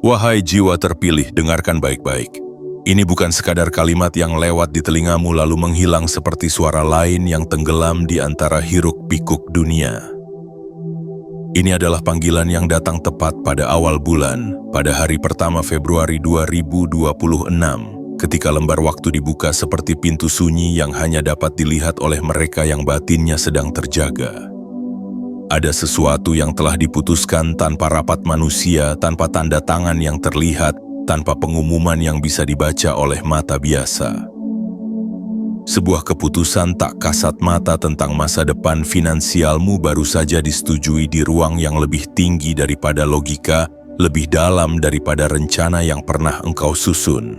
Wahai jiwa terpilih, dengarkan baik-baik. Ini bukan sekadar kalimat yang lewat di telingamu lalu menghilang seperti suara lain yang tenggelam di antara hiruk-pikuk dunia. Ini adalah panggilan yang datang tepat pada awal bulan, pada hari pertama Februari 2026, ketika lembar waktu dibuka seperti pintu sunyi yang hanya dapat dilihat oleh mereka yang batinnya sedang terjaga. Ada sesuatu yang telah diputuskan tanpa rapat manusia, tanpa tanda tangan yang terlihat, tanpa pengumuman yang bisa dibaca oleh mata biasa. Sebuah keputusan tak kasat mata tentang masa depan finansialmu baru saja disetujui di ruang yang lebih tinggi daripada logika, lebih dalam daripada rencana yang pernah engkau susun.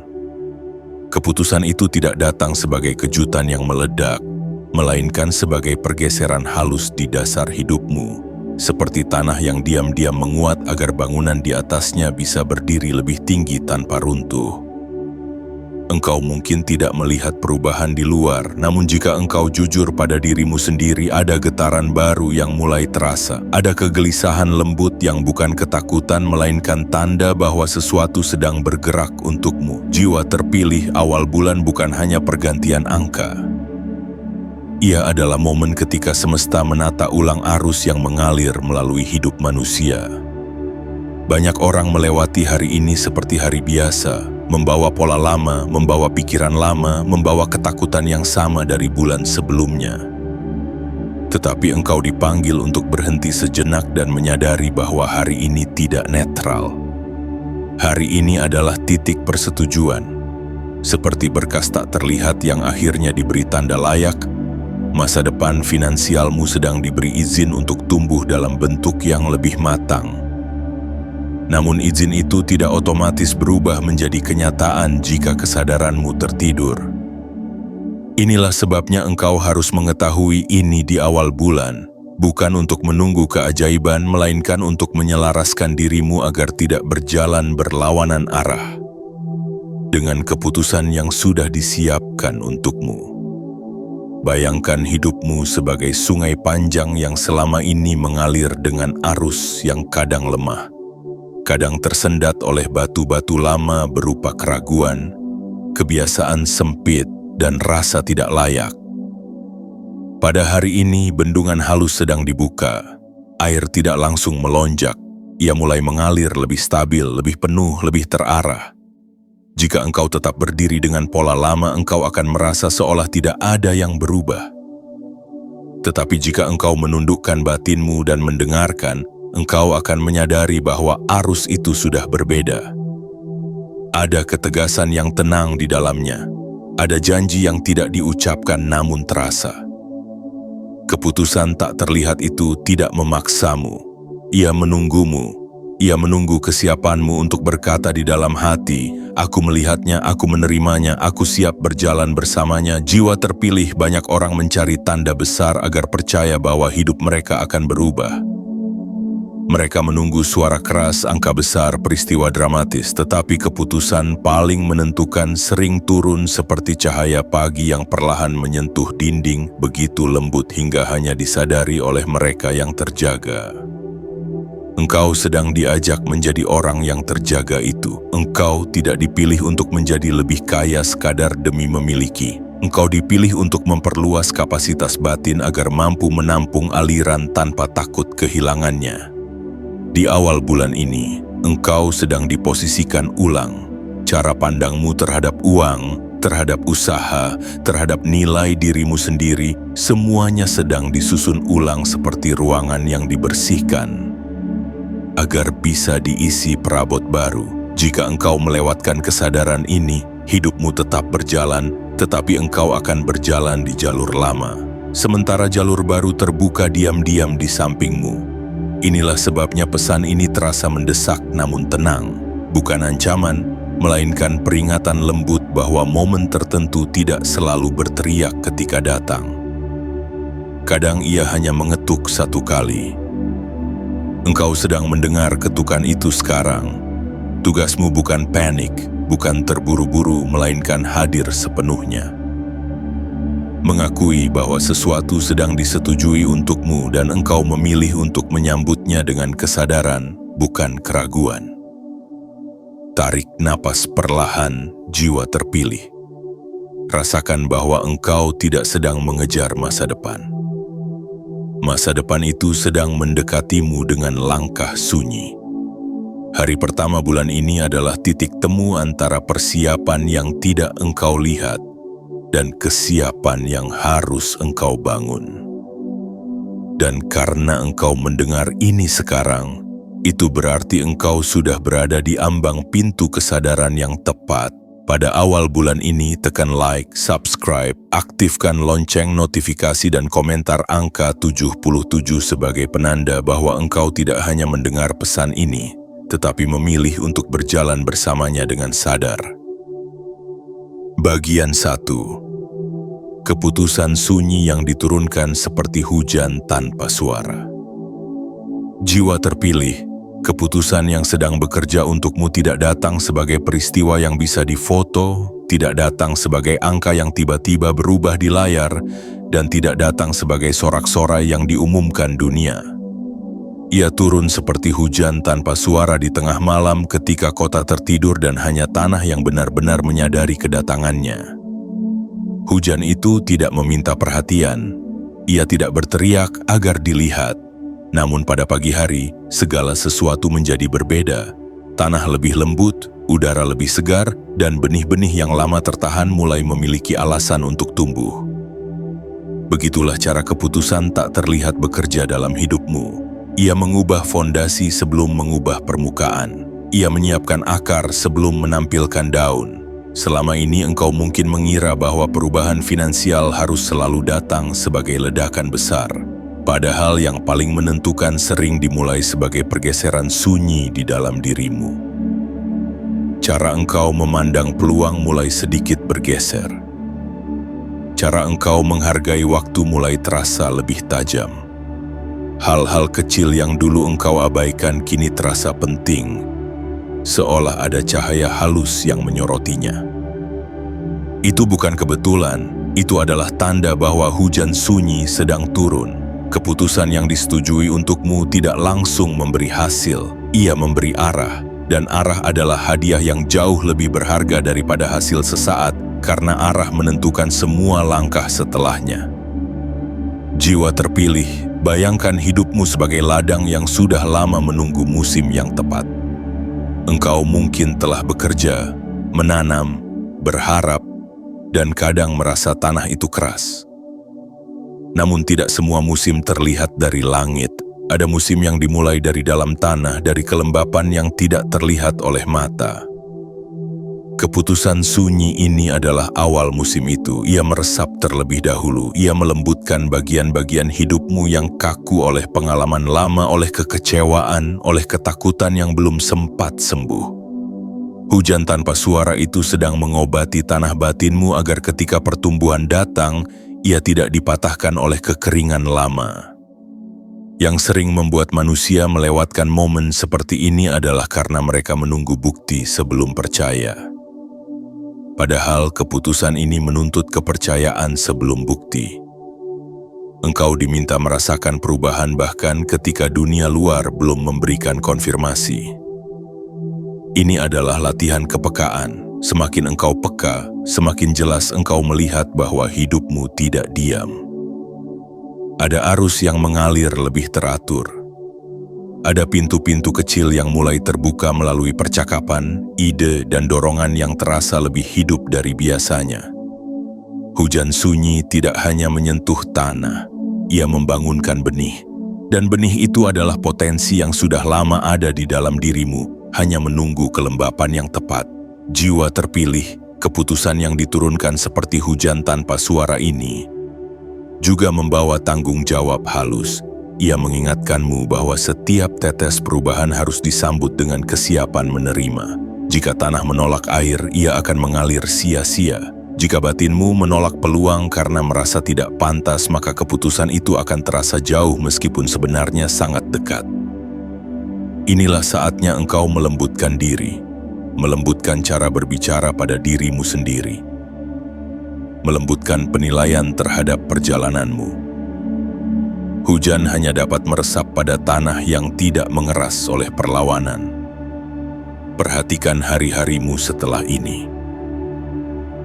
Keputusan itu tidak datang sebagai kejutan yang meledak, melainkan sebagai pergeseran halus di dasar hidupmu, seperti tanah yang diam-diam menguat agar bangunan di atasnya bisa berdiri lebih tinggi tanpa runtuh. Engkau mungkin tidak melihat perubahan di luar, namun jika engkau jujur pada dirimu sendiri, ada getaran baru yang mulai terasa. Ada kegelisahan lembut yang bukan ketakutan, melainkan tanda bahwa sesuatu sedang bergerak untukmu. Jiwa terpilih, awal bulan bukan hanya pergantian angka. Ia adalah momen ketika semesta menata ulang arus yang mengalir melalui hidup manusia. Banyak orang melewati hari ini seperti hari biasa, membawa pola lama, membawa pikiran lama, membawa ketakutan yang sama dari bulan sebelumnya. Tetapi engkau dipanggil untuk berhenti sejenak dan menyadari bahwa hari ini tidak netral. Hari ini adalah titik persetujuan. Seperti berkas tak terlihat yang akhirnya diberi tanda layak, masa depan finansialmu sedang diberi izin untuk tumbuh dalam bentuk yang lebih matang. Namun izin itu tidak otomatis berubah menjadi kenyataan jika kesadaranmu tertidur. Inilah sebabnya engkau harus mengetahui ini di awal bulan, bukan untuk menunggu keajaiban, melainkan untuk menyelaraskan dirimu agar tidak berjalan berlawanan arah dengan keputusan yang sudah disiapkan untukmu. Bayangkan hidupmu sebagai sungai panjang yang selama ini mengalir dengan arus yang kadang lemah, kadang tersendat oleh batu-batu lama berupa keraguan, kebiasaan sempit, dan rasa tidak layak. Pada hari ini, bendungan halus sedang dibuka. Air tidak langsung melonjak, ia mulai mengalir lebih stabil, lebih penuh, lebih terarah. Jika engkau tetap berdiri dengan pola lama, engkau akan merasa seolah tidak ada yang berubah. Tetapi jika engkau menundukkan batinmu dan mendengarkan, engkau akan menyadari bahwa arus itu sudah berbeda. Ada ketegasan yang tenang di dalamnya. Ada janji yang tidak diucapkan namun terasa. Keputusan tak terlihat itu tidak memaksamu. Ia menunggumu. Ia menunggu kesiapanmu untuk berkata di dalam hati, "Aku melihatnya, aku menerimanya, aku siap berjalan bersamanya." Jiwa terpilih, banyak orang mencari tanda besar agar percaya bahwa hidup mereka akan berubah. Mereka menunggu suara keras, angka besar, peristiwa dramatis, tetapi keputusan paling menentukan sering turun seperti cahaya pagi yang perlahan menyentuh dinding, begitu lembut hingga hanya disadari oleh mereka yang terjaga. Engkau sedang diajak menjadi orang yang terjaga itu. Engkau tidak dipilih untuk menjadi lebih kaya sekadar demi memiliki. Engkau dipilih untuk memperluas kapasitas batin agar mampu menampung aliran tanpa takut kehilangannya. Di awal bulan ini, engkau sedang diposisikan ulang. Cara pandangmu terhadap uang, terhadap usaha, terhadap nilai dirimu sendiri, semuanya sedang disusun ulang seperti ruangan yang dibersihkan agar bisa diisi perabot baru. Jika engkau melewatkan kesadaran ini, hidupmu tetap berjalan, tetapi engkau akan berjalan di jalur lama. Sementara jalur baru terbuka diam-diam di sampingmu. Inilah sebabnya pesan ini terasa mendesak namun tenang. Bukan ancaman, melainkan peringatan lembut bahwa momen tertentu tidak selalu berteriak ketika datang. Kadang ia hanya mengetuk satu kali. Engkau sedang mendengar ketukan itu sekarang. Tugasmu bukan panik, bukan terburu-buru, melainkan hadir sepenuhnya. Mengakui bahwa sesuatu sedang disetujui untukmu dan engkau memilih untuk menyambutnya dengan kesadaran, bukan keraguan. Tarik napas perlahan, jiwa terpilih. Rasakan bahwa engkau tidak sedang mengejar masa depan. Masa depan itu sedang mendekatimu dengan langkah sunyi. Hari pertama bulan ini adalah titik temu antara persiapan yang tidak engkau lihat dan kesiapan yang harus engkau bangun. Dan karena engkau mendengar ini sekarang, itu berarti engkau sudah berada di ambang pintu kesadaran yang tepat. Pada awal bulan ini, tekan like, subscribe, aktifkan lonceng notifikasi dan komentar angka 77 sebagai penanda bahwa engkau tidak hanya mendengar pesan ini, tetapi memilih untuk berjalan bersamanya dengan sadar. Bagian 1. Keputusan sunyi yang diturunkan seperti hujan tanpa suara. Jiwa terpilih, keputusan yang sedang bekerja untukmu tidak datang sebagai peristiwa yang bisa difoto, tidak datang sebagai angka yang tiba-tiba berubah di layar, dan tidak datang sebagai sorak-sorai yang diumumkan dunia. Ia turun seperti hujan tanpa suara di tengah malam ketika kota tertidur dan hanya tanah yang benar-benar menyadari kedatangannya. Hujan itu tidak meminta perhatian, ia tidak berteriak agar dilihat. Namun pada pagi hari, segala sesuatu menjadi berbeda. Tanah lebih lembut, udara lebih segar, dan benih-benih yang lama tertahan mulai memiliki alasan untuk tumbuh. Begitulah cara keputusan tak terlihat bekerja dalam hidupmu. Ia mengubah fondasi sebelum mengubah permukaan. Ia menyiapkan akar sebelum menampilkan daun. Selama ini engkau mungkin mengira bahwa perubahan finansial harus selalu datang sebagai ledakan besar. Padahal yang paling menentukan sering dimulai sebagai pergeseran sunyi di dalam dirimu. Cara engkau memandang peluang mulai sedikit bergeser. Cara engkau menghargai waktu mulai terasa lebih tajam. Hal-hal kecil yang dulu engkau abaikan kini terasa penting, seolah ada cahaya halus yang menyorotinya. Itu bukan kebetulan, itu adalah tanda bahwa hujan sunyi sedang turun. Keputusan yang disetujui untukmu tidak langsung memberi hasil, ia memberi arah, dan arah adalah hadiah yang jauh lebih berharga daripada hasil sesaat, karena arah menentukan semua langkah setelahnya. Jiwa terpilih, bayangkan hidupmu sebagai ladang yang sudah lama menunggu musim yang tepat. Engkau mungkin telah bekerja, menanam, berharap, dan kadang merasa tanah itu keras. Namun tidak semua musim terlihat dari langit. Ada musim yang dimulai dari dalam tanah, dari kelembapan yang tidak terlihat oleh mata. Keputusan sunyi ini adalah awal musim itu. Ia meresap terlebih dahulu. Ia melembutkan bagian-bagian hidupmu yang kaku oleh pengalaman lama, oleh kekecewaan, oleh ketakutan yang belum sempat sembuh. Hujan tanpa suara itu sedang mengobati tanah batinmu agar ketika pertumbuhan datang, ia tidak dipatahkan oleh kekeringan lama. Yang sering membuat manusia melewatkan momen seperti ini adalah karena mereka menunggu bukti sebelum percaya. Padahal keputusan ini menuntut kepercayaan sebelum bukti. Engkau diminta merasakan perubahan bahkan ketika dunia luar belum memberikan konfirmasi. Ini adalah latihan kepekaan. Semakin engkau peka, semakin jelas engkau melihat bahwa hidupmu tidak diam. Ada arus yang mengalir lebih teratur. Ada pintu-pintu kecil yang mulai terbuka melalui percakapan, ide, dan dorongan yang terasa lebih hidup dari biasanya. Hujan sunyi tidak hanya menyentuh tanah, ia membangunkan benih. Dan benih itu adalah potensi yang sudah lama ada di dalam dirimu, hanya menunggu kelembapan yang tepat. Jiwa terpilih, keputusan yang diturunkan seperti hujan tanpa suara ini, juga membawa tanggung jawab halus. Ia mengingatkanmu bahwa setiap tetes perubahan harus disambut dengan kesiapan menerima. Jika tanah menolak air, ia akan mengalir sia-sia. Jika batinmu menolak peluang karena merasa tidak pantas, maka keputusan itu akan terasa jauh meskipun sebenarnya sangat dekat. Inilah saatnya engkau melembutkan diri. Melembutkan cara berbicara pada dirimu sendiri. Melembutkan penilaian terhadap perjalananmu. Hujan hanya dapat meresap pada tanah yang tidak mengeras oleh perlawanan. perhatikan hari-harimu setelah ini.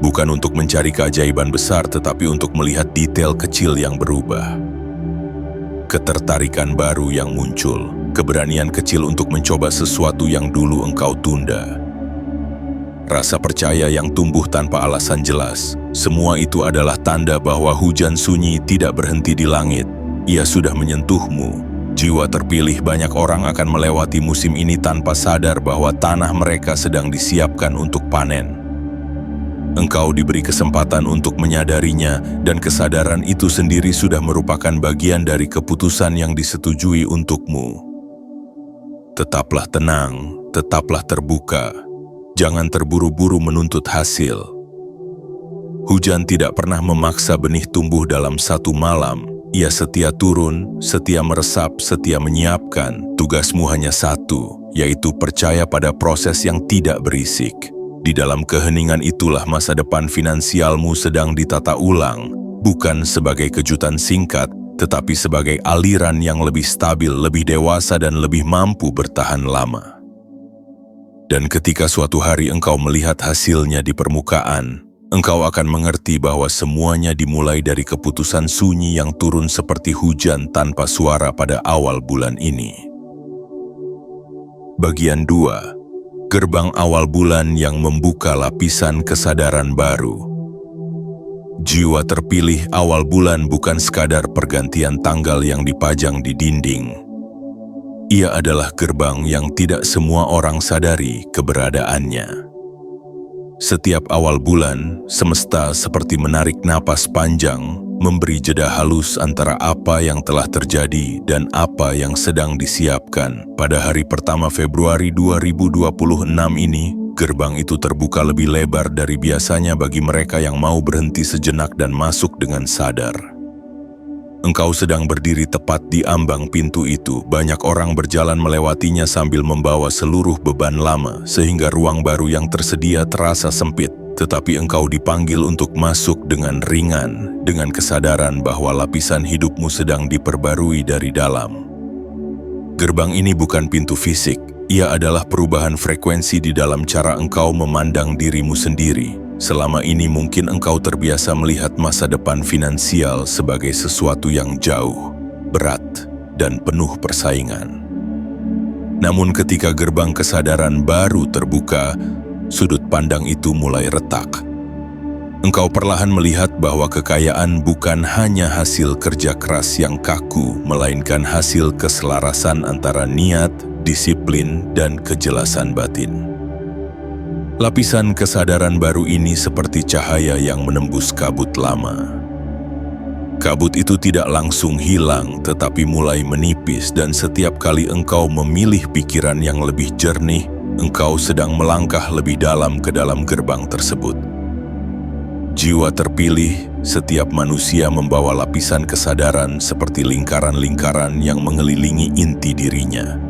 Bukan untuk mencari keajaiban besar, tetapi untuk melihat detail kecil yang berubah. Ketertarikan baru yang muncul, keberanian kecil untuk mencoba sesuatu yang dulu engkau tunda. Rasa percaya yang tumbuh tanpa alasan jelas, semua itu adalah tanda bahwa hujan sunyi tidak berhenti di langit. Ia sudah menyentuhmu. Jiwa terpilih, banyak orang akan melewati musim ini tanpa sadar bahwa tanah mereka sedang disiapkan untuk panen. Engkau diberi kesempatan untuk menyadarinya, dan kesadaran itu sendiri sudah merupakan bagian dari keputusan yang disetujui untukmu. Tetaplah tenang, tetaplah terbuka. Jangan terburu-buru menuntut hasil. Hujan tidak pernah memaksa benih tumbuh dalam satu malam. Ia setia turun, setia meresap, setia menyiapkan. Tugasmu hanya satu, yaitu percaya pada proses yang tidak berisik. Di dalam keheningan itulah masa depan finansialmu sedang ditata ulang, bukan sebagai kejutan singkat, tetapi sebagai aliran yang lebih stabil, lebih dewasa, dan lebih mampu bertahan lama. Dan ketika suatu hari engkau melihat hasilnya di permukaan, engkau akan mengerti bahwa semuanya dimulai dari keputusan sunyi yang turun seperti hujan tanpa suara pada awal bulan ini. Bagian 2. Gerbang awal bulan yang membuka lapisan kesadaran baru. Jiwa terpilih, awal bulan bukan sekadar pergantian tanggal yang dipajang di dinding. Ia adalah gerbang yang tidak semua orang sadari keberadaannya. Setiap awal bulan, semesta seperti menarik napas panjang, memberi jeda halus antara apa yang telah terjadi dan apa yang sedang disiapkan. Pada hari pertama Februari 2026 ini, gerbang itu terbuka lebih lebar dari biasanya bagi mereka yang mau berhenti sejenak dan masuk dengan sadar. Engkau sedang berdiri tepat di ambang pintu itu. Banyak orang berjalan melewatinya sambil membawa seluruh beban lama, sehingga ruang baru yang tersedia terasa sempit. Tetapi engkau dipanggil untuk masuk dengan ringan, dengan kesadaran bahwa lapisan hidupmu sedang diperbarui dari dalam. Gerbang ini bukan pintu fisik, ia adalah perubahan frekuensi di dalam cara engkau memandang dirimu sendiri. Selama ini mungkin engkau terbiasa melihat masa depan finansial sebagai sesuatu yang jauh, berat, dan penuh persaingan. Namun ketika gerbang kesadaran baru terbuka, sudut pandang itu mulai retak. Engkau perlahan melihat bahwa kekayaan bukan hanya hasil kerja keras yang kaku, melainkan hasil keselarasan antara niat, disiplin, dan kejelasan batin. Lapisan kesadaran baru ini seperti cahaya yang menembus kabut lama. Kabut itu tidak langsung hilang, tetapi mulai menipis, dan setiap kali engkau memilih pikiran yang lebih jernih, engkau sedang melangkah lebih dalam ke dalam gerbang tersebut. Jiwa terpilih, setiap manusia membawa lapisan kesadaran seperti lingkaran-lingkaran yang mengelilingi inti dirinya.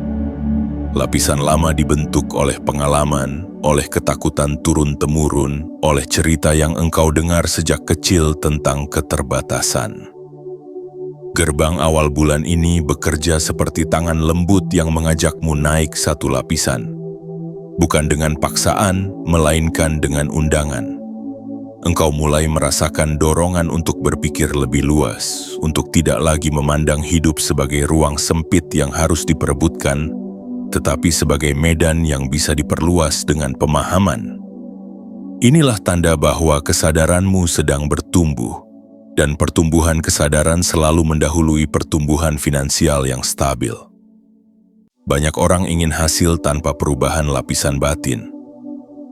Lapisan lama dibentuk oleh pengalaman, oleh ketakutan turun-temurun, oleh cerita yang engkau dengar sejak kecil tentang keterbatasan. Gerbang awal bulan ini bekerja seperti tangan lembut yang mengajakmu naik satu lapisan. Bukan dengan paksaan, melainkan dengan undangan. Engkau mulai merasakan dorongan untuk berpikir lebih luas, untuk tidak lagi memandang hidup sebagai ruang sempit yang harus diperebutkan, tetapi sebagai medan yang bisa diperluas dengan pemahaman. Inilah tanda bahwa kesadaranmu sedang bertumbuh, dan pertumbuhan kesadaran selalu mendahului pertumbuhan finansial yang stabil. Banyak orang ingin hasil tanpa perubahan lapisan batin.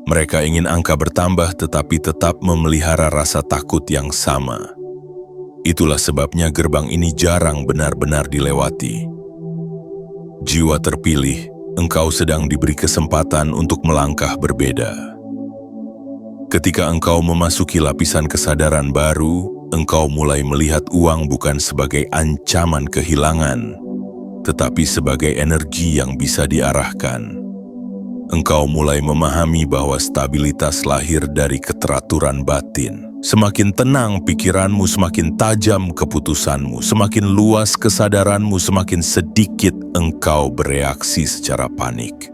Mereka ingin angka bertambah tetapi tetap memelihara rasa takut yang sama. Itulah sebabnya gerbang ini jarang benar-benar dilewati. Jiwa terpilih, engkau sedang diberi kesempatan untuk melangkah berbeda. Ketika engkau memasuki lapisan kesadaran baru, engkau mulai melihat uang bukan sebagai ancaman kehilangan, tetapi sebagai energi yang bisa diarahkan. Engkau mulai memahami bahwa stabilitas lahir dari keteraturan batin. Semakin tenang pikiranmu, semakin tajam keputusanmu, semakin luas kesadaranmu, semakin sedikit engkau bereaksi secara panik.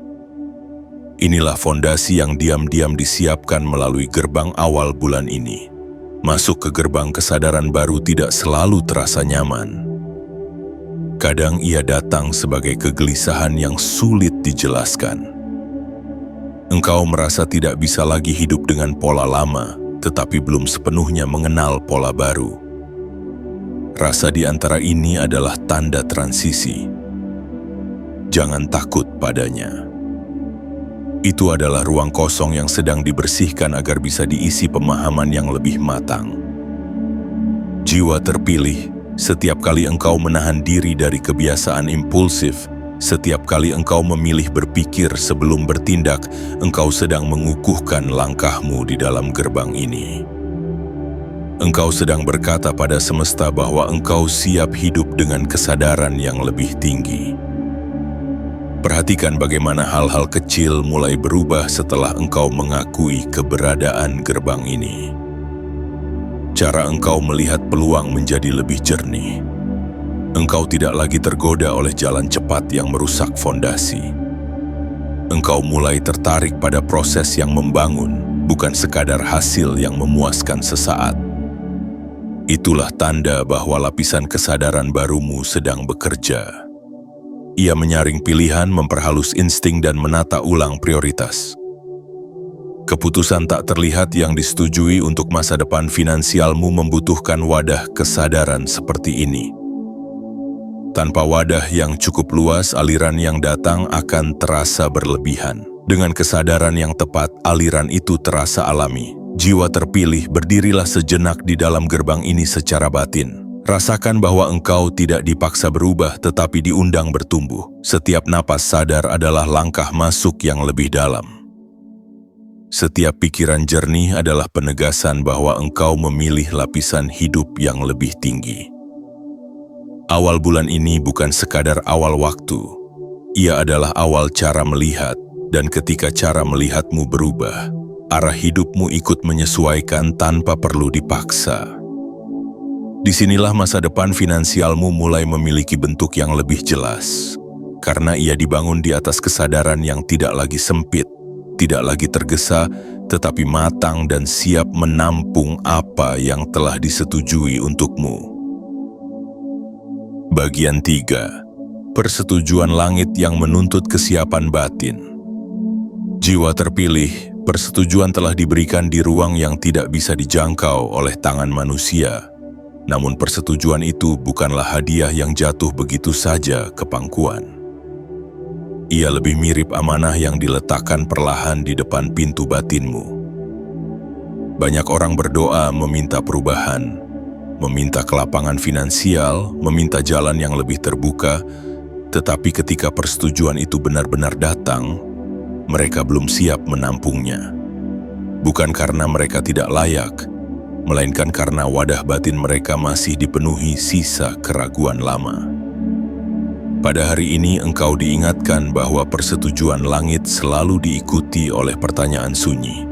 Inilah fondasi yang diam-diam disiapkan melalui gerbang awal bulan ini. Masuk ke gerbang kesadaran baru tidak selalu terasa nyaman. Kadang ia datang sebagai kegelisahan yang sulit dijelaskan. Engkau merasa tidak bisa lagi hidup dengan pola lama, tetapi belum sepenuhnya mengenal pola baru. Rasa di antara ini adalah tanda transisi. Jangan takut padanya. Itu adalah ruang kosong yang sedang dibersihkan agar bisa diisi pemahaman yang lebih matang. Jiwa terpilih, setiap kali engkau menahan diri dari kebiasaan impulsif, setiap kali engkau memilih berpikir sebelum bertindak, engkau sedang mengukuhkan langkahmu di dalam gerbang ini. Engkau sedang berkata pada semesta bahwa engkau siap hidup dengan kesadaran yang lebih tinggi. Perhatikan bagaimana hal-hal kecil mulai berubah setelah engkau mengakui keberadaan gerbang ini. Cara engkau melihat peluang menjadi lebih jernih. Engkau tidak lagi tergoda oleh jalan cepat yang merusak fondasi. Engkau mulai tertarik pada proses yang membangun, bukan sekadar hasil yang memuaskan sesaat. Itulah tanda bahwa lapisan kesadaran barumu sedang bekerja. Ia menyaring pilihan, memperhalus insting, dan menata ulang prioritas. Keputusan tak terlihat yang disetujui untuk masa depan finansialmu membutuhkan wadah kesadaran seperti ini. Tanpa wadah yang cukup luas, aliran yang datang akan terasa berlebihan. Dengan kesadaran yang tepat, aliran itu terasa alami. Jiwa terpilih, berdirilah sejenak di dalam gerbang ini secara batin. Rasakan bahwa engkau tidak dipaksa berubah, tetapi diundang bertumbuh. Setiap napas sadar adalah langkah masuk yang lebih dalam. Setiap pikiran jernih adalah penegasan bahwa engkau memilih lapisan hidup yang lebih tinggi. Awal bulan ini bukan sekadar awal waktu. Ia adalah awal cara melihat, dan ketika cara melihatmu berubah, arah hidupmu ikut menyesuaikan tanpa perlu dipaksa. Disinilah masa depan finansialmu mulai memiliki bentuk yang lebih jelas, karena ia dibangun di atas kesadaran yang tidak lagi sempit, tidak lagi tergesa, tetapi matang dan siap menampung apa yang telah disetujui untukmu. Bagian 3. Persetujuan langit yang menuntut kesiapan batin. Jiwa terpilih, persetujuan telah diberikan di ruang yang tidak bisa dijangkau oleh tangan manusia. Namun persetujuan itu bukanlah hadiah yang jatuh begitu saja ke pangkuan. Ia lebih mirip amanah yang diletakkan perlahan di depan pintu batinmu. Banyak orang berdoa meminta perubahan, meminta kelapangan finansial, meminta jalan yang lebih terbuka, tetapi ketika persetujuan itu benar-benar datang, mereka belum siap menampungnya. Bukan karena mereka tidak layak, melainkan karena wadah batin mereka masih dipenuhi sisa keraguan lama. Pada hari ini engkau diingatkan bahwa persetujuan langit selalu diikuti oleh pertanyaan sunyi.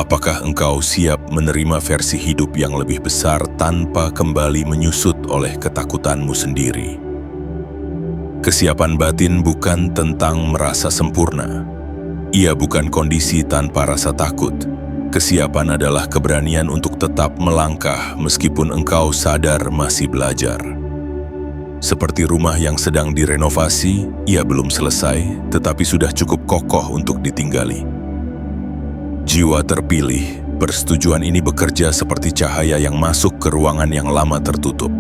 Apakah engkau siap menerima versi hidup yang lebih besar tanpa kembali menyusut oleh ketakutanmu sendiri? Kesiapan batin bukan tentang merasa sempurna. Ia bukan kondisi tanpa rasa takut. Kesiapan adalah keberanian untuk tetap melangkah meskipun engkau sadar masih belajar. Seperti rumah yang sedang direnovasi, ia belum selesai, tetapi sudah cukup kokoh untuk ditinggali. Jiwa terpilih, persetujuan ini bekerja seperti cahaya yang masuk ke ruangan yang lama tertutup.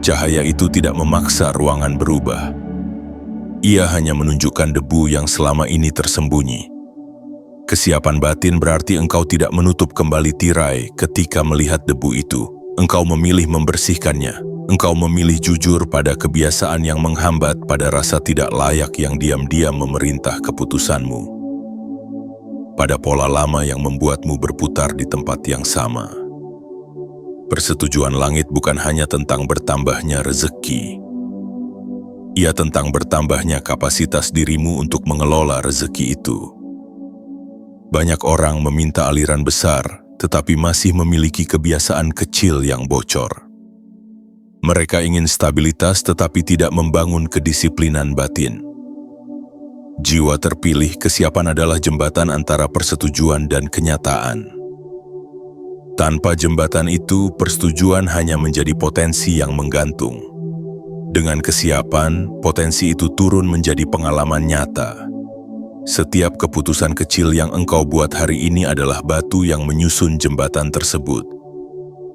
Cahaya itu tidak memaksa ruangan berubah. Ia hanya menunjukkan debu yang selama ini tersembunyi. Kesiapan batin berarti engkau tidak menutup kembali tirai ketika melihat debu itu. Engkau memilih membersihkannya. Engkau memilih jujur pada kebiasaan yang menghambat, pada rasa tidak layak yang diam-diam memerintah keputusanmu. Pada pola lama yang membuatmu berputar di tempat yang sama. Persetujuan langit bukan hanya tentang bertambahnya rezeki. Ia tentang bertambahnya kapasitas dirimu untuk mengelola rezeki itu. Banyak orang meminta aliran besar, tetapi masih memiliki kebiasaan kecil yang bocor. Mereka ingin stabilitas tetapi tidak membangun kedisiplinan batin. Jiwa terpilih, kesiapan adalah jembatan antara persetujuan dan kenyataan. Tanpa jembatan itu, persetujuan hanya menjadi potensi yang menggantung. Dengan kesiapan, potensi itu turun menjadi pengalaman nyata. Setiap keputusan kecil yang engkau buat hari ini adalah batu yang menyusun jembatan tersebut.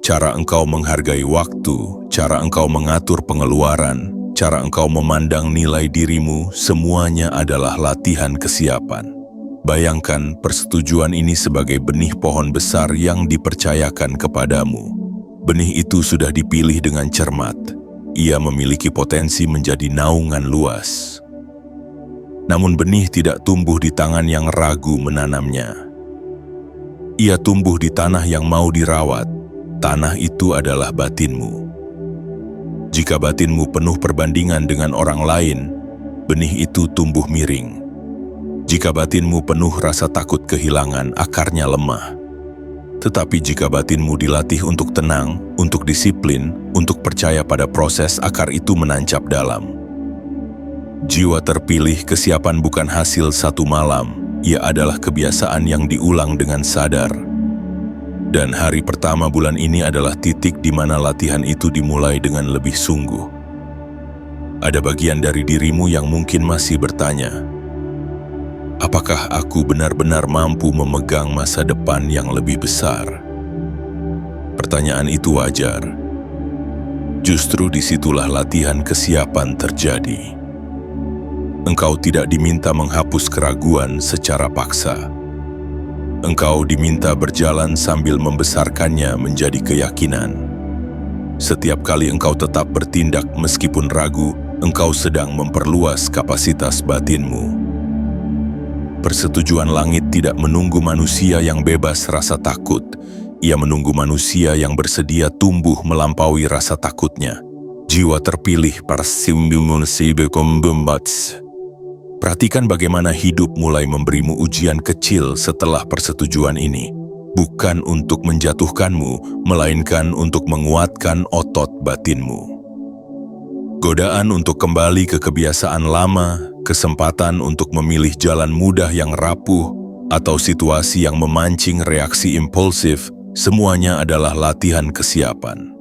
Cara engkau menghargai waktu, cara engkau mengatur pengeluaran, cara engkau memandang nilai dirimu, semuanya adalah latihan kesiapan. Bayangkan persetujuan ini sebagai benih pohon besar yang dipercayakan kepadamu. Benih itu sudah dipilih dengan cermat. Ia memiliki potensi menjadi naungan luas. Namun benih tidak tumbuh di tangan yang ragu menanamnya. Ia tumbuh di tanah yang mau dirawat. Tanah itu adalah batinmu. Jika batinmu penuh perbandingan dengan orang lain, benih itu tumbuh miring. Jika batinmu penuh rasa takut kehilangan, akarnya lemah. Tetapi jika batinmu dilatih untuk tenang, untuk disiplin, untuk percaya pada proses, akar itu menancap dalam. Jiwa terpilih, kesiapan bukan hasil satu malam. Ia adalah kebiasaan yang diulang dengan sadar. Dan hari pertama bulan ini adalah titik di mana latihan itu dimulai dengan lebih sungguh. Ada bagian dari dirimu yang mungkin masih bertanya, apakah aku benar-benar mampu memegang masa depan yang lebih besar? Pertanyaan itu wajar. Justru disitulah latihan kesiapan terjadi. Engkau tidak diminta menghapus keraguan secara paksa. Engkau diminta berjalan sambil membesarkannya menjadi keyakinan. Setiap kali engkau tetap bertindak meskipun ragu, engkau sedang memperluas kapasitas batinmu. Persetujuan langit tidak menunggu manusia yang bebas rasa takut. Ia menunggu manusia yang bersedia tumbuh melampaui rasa takutnya. Jiwa terpilih Perhatikan bagaimana hidup mulai memberimu ujian kecil setelah persetujuan ini. Bukan untuk menjatuhkanmu, melainkan untuk menguatkan otot batinmu. Godaan untuk kembali ke kebiasaan lama, kesempatan untuk memilih jalan mudah yang rapuh, atau situasi yang memancing reaksi impulsif, semuanya adalah latihan kesiapan.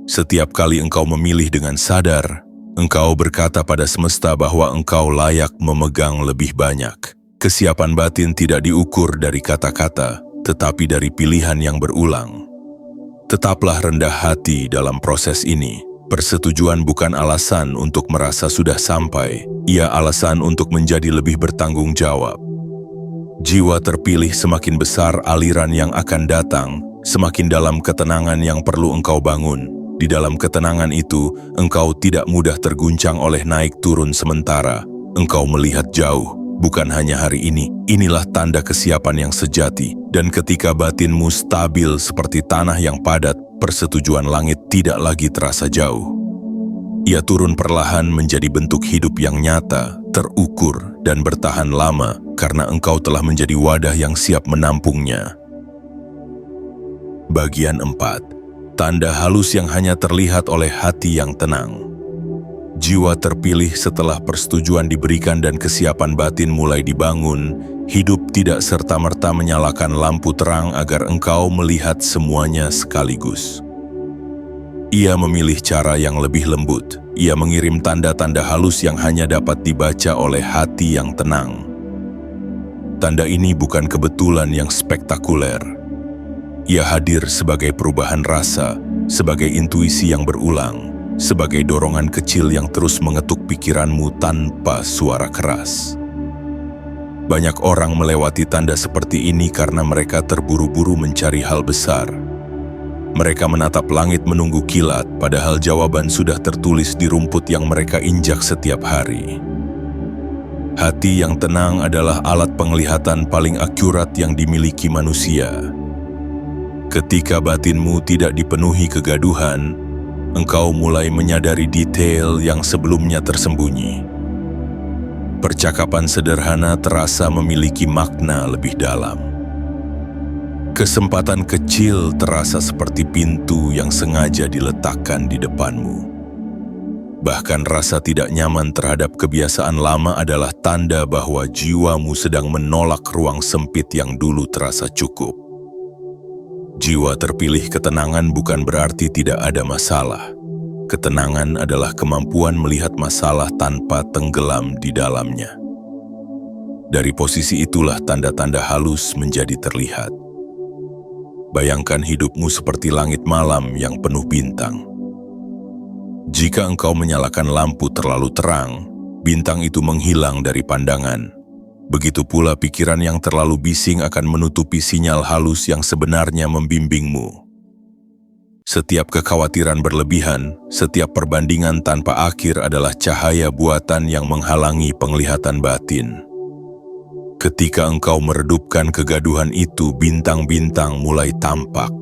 Setiap kali engkau memilih dengan sadar, engkau berkata pada semesta bahwa engkau layak memegang lebih banyak. Kesiapan batin tidak diukur dari kata-kata, tetapi dari pilihan yang berulang. Tetaplah rendah hati dalam proses ini. Persetujuan bukan alasan untuk merasa sudah sampai, ia alasan untuk menjadi lebih bertanggung jawab. Jiwa terpilih, semakin besar aliran yang akan datang, semakin dalam ketenangan yang perlu engkau bangun. Di dalam ketenangan itu, engkau tidak mudah terguncang oleh naik turun sementara. Engkau melihat jauh, bukan hanya hari ini. Inilah tanda kesiapan yang sejati. Dan ketika batinmu stabil seperti tanah yang padat, persetujuan langit tidak lagi terasa jauh. Ia turun perlahan menjadi bentuk hidup yang nyata, terukur, dan bertahan lama karena engkau telah menjadi wadah yang siap menampungnya. Bagian 4. Tanda halus yang hanya terlihat oleh hati yang tenang. Jiwa terpilih, setelah persetujuan diberikan dan kesiapan batin mulai dibangun, hidup tidak serta-merta menyalakan lampu terang agar engkau melihat semuanya sekaligus. Ia memilih cara yang lebih lembut. Ia mengirim tanda-tanda halus yang hanya dapat dibaca oleh hati yang tenang. Tanda ini bukan kebetulan yang spektakuler. Ia hadir sebagai perubahan rasa, sebagai intuisi yang berulang, sebagai dorongan kecil yang terus mengetuk pikiranmu tanpa suara keras. Banyak orang melewati tanda seperti ini karena mereka terburu-buru mencari hal besar. Mereka menatap langit menunggu kilat, padahal jawaban sudah tertulis di rumput yang mereka injak setiap hari. Hati yang tenang adalah alat penglihatan paling akurat yang dimiliki manusia. Ketika batinmu tidak dipenuhi kegaduhan, engkau mulai menyadari detail yang sebelumnya tersembunyi. Percakapan sederhana terasa memiliki makna lebih dalam. Kesempatan kecil terasa seperti pintu yang sengaja diletakkan di depanmu. Bahkan rasa tidak nyaman terhadap kebiasaan lama adalah tanda bahwa jiwamu sedang menolak ruang sempit yang dulu terasa cukup. Jiwa terpilih ketenangan bukan berarti tidak ada masalah. Ketenangan adalah kemampuan melihat masalah tanpa tenggelam di dalamnya. Dari posisi itulah tanda-tanda halus menjadi terlihat. Bayangkan hidupmu seperti langit malam yang penuh bintang. Jika engkau menyalakan lampu terlalu terang, bintang itu menghilang dari pandangan. Begitu pula pikiran yang terlalu bising akan menutupi sinyal halus yang sebenarnya membimbingmu. Setiap kekhawatiran berlebihan, setiap perbandingan tanpa akhir adalah cahaya buatan yang menghalangi penglihatan batin. Ketika engkau meredupkan kegaduhan itu, bintang-bintang mulai tampak.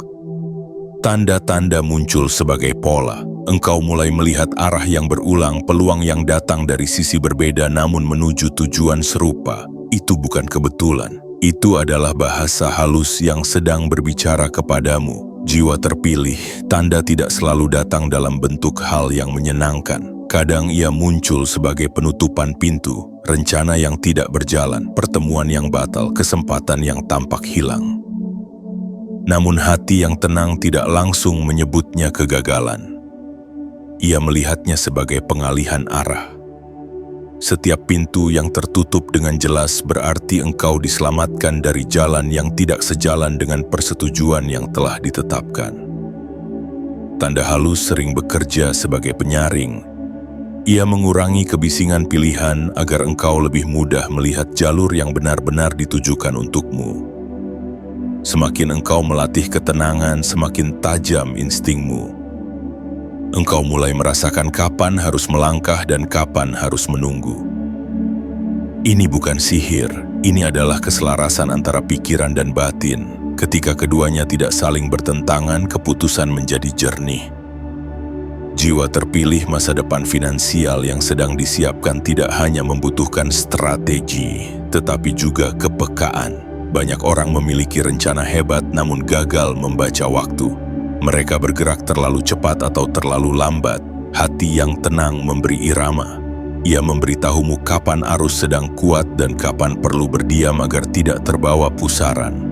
Tanda-tanda muncul sebagai pola. Engkau mulai melihat arah yang berulang, peluang yang datang dari sisi berbeda namun menuju tujuan serupa. Itu bukan kebetulan. Itu adalah bahasa halus yang sedang berbicara kepadamu. Jiwa terpilih, tanda tidak selalu datang dalam bentuk hal yang menyenangkan. Kadang ia muncul sebagai penutupan pintu, rencana yang tidak berjalan, pertemuan yang batal, kesempatan yang tampak hilang. Namun hati yang tenang tidak langsung menyebutnya kegagalan. Ia melihatnya sebagai pengalihan arah. Setiap pintu yang tertutup dengan jelas berarti engkau diselamatkan dari jalan yang tidak sejalan dengan persetujuan yang telah ditetapkan. Tanda halus sering bekerja sebagai penyaring. Ia mengurangi kebisingan pilihan agar engkau lebih mudah melihat jalur yang benar-benar ditujukan untukmu. Semakin engkau melatih ketenangan, semakin tajam instingmu. Engkau mulai merasakan kapan harus melangkah dan kapan harus menunggu. Ini bukan sihir, ini adalah keselarasan antara pikiran dan batin. Ketika keduanya tidak saling bertentangan, keputusan menjadi jernih. Jiwa terpilih masa depan finansial yang sedang disiapkan tidak hanya membutuhkan strategi, tetapi juga kepekaan. Banyak orang memiliki rencana hebat namun gagal membaca waktu. Mereka bergerak terlalu cepat atau terlalu lambat. Hati yang tenang memberi irama. Ia memberitahumu kapan arus sedang kuat dan kapan perlu berdiam agar tidak terbawa pusaran.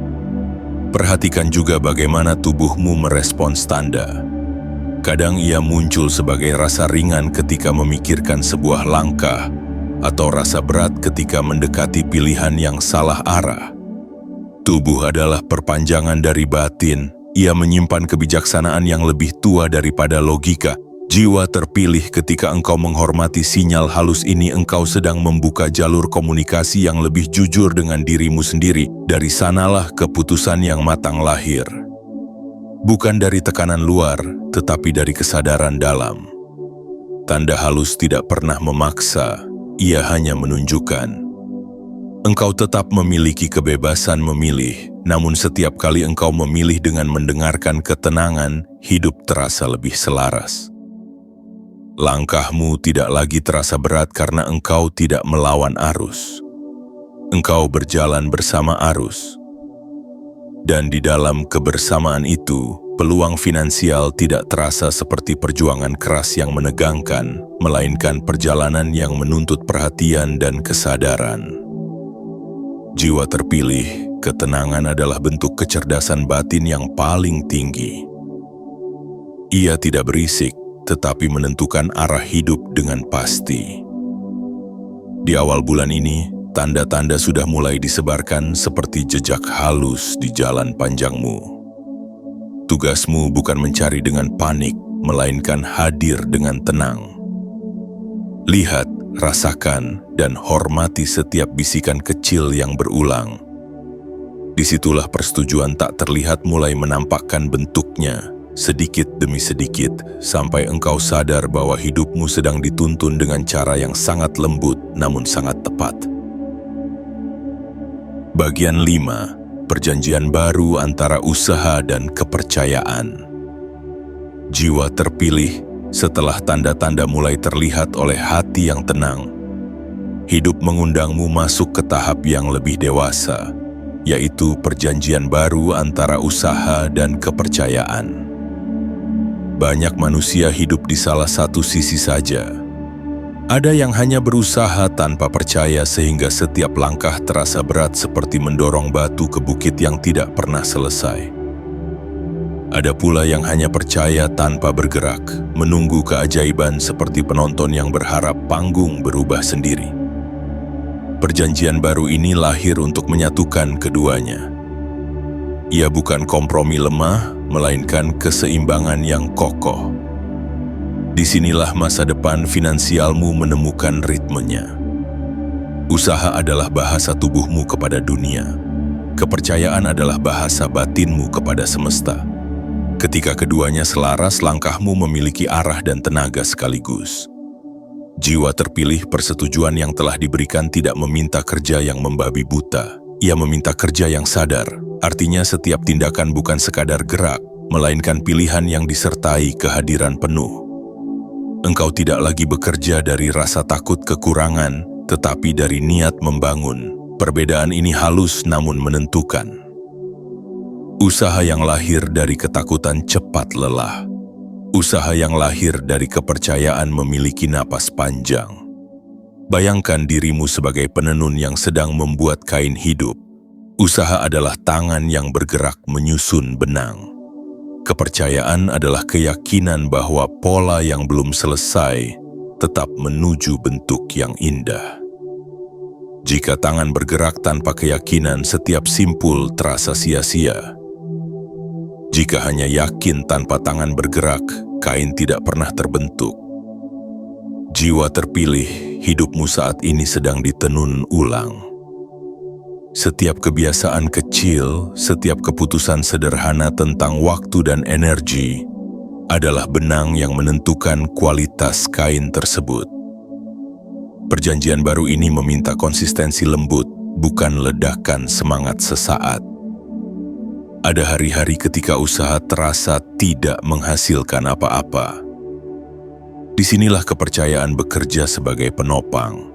Perhatikan juga bagaimana tubuhmu merespons tanda. Kadang ia muncul sebagai rasa ringan ketika memikirkan sebuah langkah, atau rasa berat ketika mendekati pilihan yang salah arah. Tubuh adalah perpanjangan dari batin. Ia menyimpan kebijaksanaan yang lebih tua daripada logika. Jiwa terpilih ketika engkau menghormati sinyal halus ini, engkau sedang membuka jalur komunikasi yang lebih jujur dengan dirimu sendiri. Dari sanalah keputusan yang matang lahir. Bukan dari tekanan luar, tetapi dari kesadaran dalam. Tanda halus tidak pernah memaksa, ia hanya menunjukkan. Engkau tetap memiliki kebebasan memilih, namun setiap kali engkau memilih dengan mendengarkan ketenangan, hidup terasa lebih selaras. Langkahmu tidak lagi terasa berat karena engkau tidak melawan arus. Engkau berjalan bersama arus. Dan di dalam kebersamaan itu, peluang finansial tidak terasa seperti perjuangan keras yang menegangkan, melainkan perjalanan yang menuntut perhatian dan kesadaran. Jiwa terpilih, ketenangan adalah bentuk kecerdasan batin yang paling tinggi. Ia tidak berisik, tetapi menentukan arah hidup dengan pasti. Di awal bulan ini, tanda-tanda sudah mulai disebarkan seperti jejak halus di jalan panjangmu. Tugasmu bukan mencari dengan panik, melainkan hadir dengan tenang. Lihat, rasakan, dan hormati setiap bisikan kecil yang berulang. Disitulah persetujuan tak terlihat mulai menampakkan bentuknya, sedikit demi sedikit, sampai engkau sadar bahwa hidupmu sedang dituntun dengan cara yang sangat lembut namun sangat tepat. Bagian 5. Perjanjian baru antara usaha dan kepercayaan. Jiwa terpilih. Setelah tanda-tanda mulai terlihat oleh hati yang tenang, hidup mengundangmu masuk ke tahap yang lebih dewasa, yaitu perjanjian baru antara usaha dan kepercayaan. Banyak manusia hidup di salah satu sisi saja, Ada yang hanya berusaha tanpa percaya sehingga setiap langkah terasa berat seperti mendorong batu ke bukit yang tidak pernah selesai. Ada pula yang hanya percaya tanpa bergerak, menunggu keajaiban seperti penonton yang berharap panggung berubah sendiri. Perjanjian baru ini lahir untuk menyatukan keduanya. Ia bukan kompromi lemah, melainkan keseimbangan yang kokoh. Disinilah masa depan finansialmu menemukan ritmenya. Usaha adalah bahasa tubuhmu kepada dunia. Kepercayaan adalah bahasa batinmu kepada semesta. Ketika keduanya selaras, langkahmu memiliki arah dan tenaga sekaligus. Jiwa terpilih persetujuan yang telah diberikan tidak meminta kerja yang membabi buta. Ia meminta kerja yang sadar. Artinya setiap tindakan bukan sekadar gerak, melainkan pilihan yang disertai kehadiran penuh. Engkau tidak lagi bekerja dari rasa takut kekurangan, tetapi dari niat membangun. Perbedaan ini halus namun menentukan. Usaha yang lahir dari ketakutan cepat lelah. Usaha yang lahir dari kepercayaan memiliki napas panjang. Bayangkan dirimu sebagai penenun yang sedang membuat kain hidup. Usaha adalah tangan yang bergerak menyusun benang. Kepercayaan adalah keyakinan bahwa pola yang belum selesai tetap menuju bentuk yang indah. Jika tangan bergerak tanpa keyakinan, setiap simpul terasa sia-sia. Jika hanya yakin tanpa tangan bergerak, kain tidak pernah terbentuk. Jiwa terpilih, hidupmu saat ini sedang ditenun ulang. Setiap kebiasaan kecil, setiap keputusan sederhana tentang waktu dan energi adalah benang yang menentukan kualitas kain tersebut. Perjanjian baru ini meminta konsistensi lembut, bukan ledakan semangat sesaat. Ada hari-hari ketika usaha terasa tidak menghasilkan apa-apa. Disinilah kepercayaan bekerja sebagai penopang.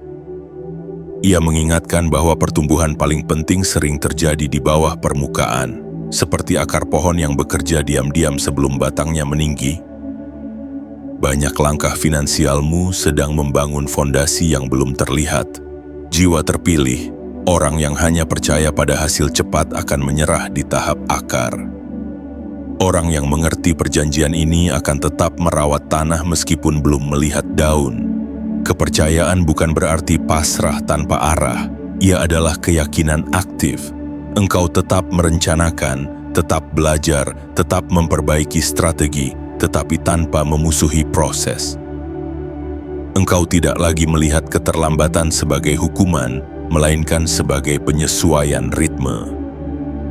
Ia mengingatkan bahwa pertumbuhan paling penting sering terjadi di bawah permukaan, seperti akar pohon yang bekerja diam-diam sebelum batangnya meninggi. Banyak langkah finansialmu sedang membangun fondasi yang belum terlihat. Jiwa terpilih, orang yang hanya percaya pada hasil cepat akan menyerah di tahap akar. Orang yang mengerti perjanjian ini akan tetap merawat tanah meskipun belum melihat daun. Kepercayaan bukan berarti pasrah tanpa arah. Ia adalah keyakinan aktif. Engkau tetap merencanakan, tetap belajar, tetap memperbaiki strategi, tetapi tanpa memusuhi proses. Engkau tidak lagi melihat keterlambatan sebagai hukuman, melainkan sebagai penyesuaian ritme.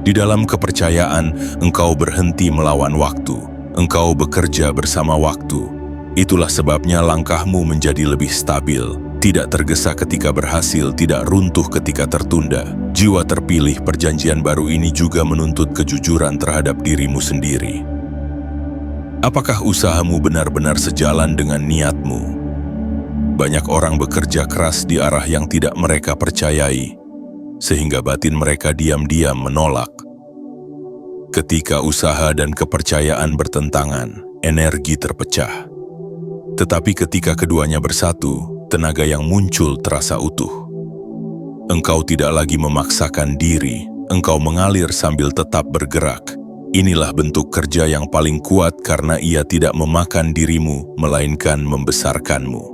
Di dalam kepercayaan, engkau berhenti melawan waktu. Engkau bekerja bersama waktu. Itulah sebabnya langkahmu menjadi lebih stabil, tidak tergesa ketika berhasil, tidak runtuh ketika tertunda. Jiwa terpilih, perjanjian baru ini juga menuntut kejujuran terhadap dirimu sendiri. Apakah usahamu benar-benar sejalan dengan niatmu? Banyak orang bekerja keras di arah yang tidak mereka percayai, sehingga batin mereka diam-diam menolak. Ketika usaha dan kepercayaan bertentangan, energi terpecah. Tetapi ketika keduanya bersatu, tenaga yang muncul terasa utuh. Engkau tidak lagi memaksakan diri, engkau mengalir sambil tetap bergerak. Inilah bentuk kerja yang paling kuat karena ia tidak memakan dirimu, melainkan membesarkanmu.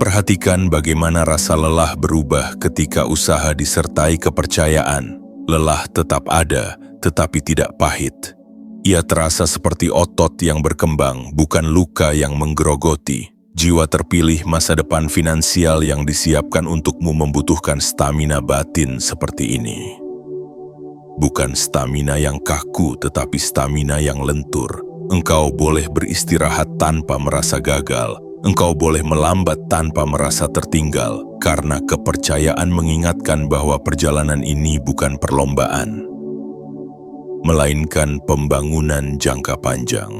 Perhatikan bagaimana rasa lelah berubah ketika usaha disertai kepercayaan. Lelah tetap ada, tetapi tidak pahit. Ia terasa seperti otot yang berkembang, bukan luka yang menggerogoti. Jiwa terpilih, masa depan finansial yang disiapkan untukmu membutuhkan stamina batin seperti ini. Bukan stamina yang kaku, tetapi stamina yang lentur. Engkau boleh beristirahat tanpa merasa gagal. Engkau boleh melambat tanpa merasa tertinggal, karena kepercayaan mengingatkan bahwa perjalanan ini bukan perlombaan, melainkan pembangunan jangka panjang.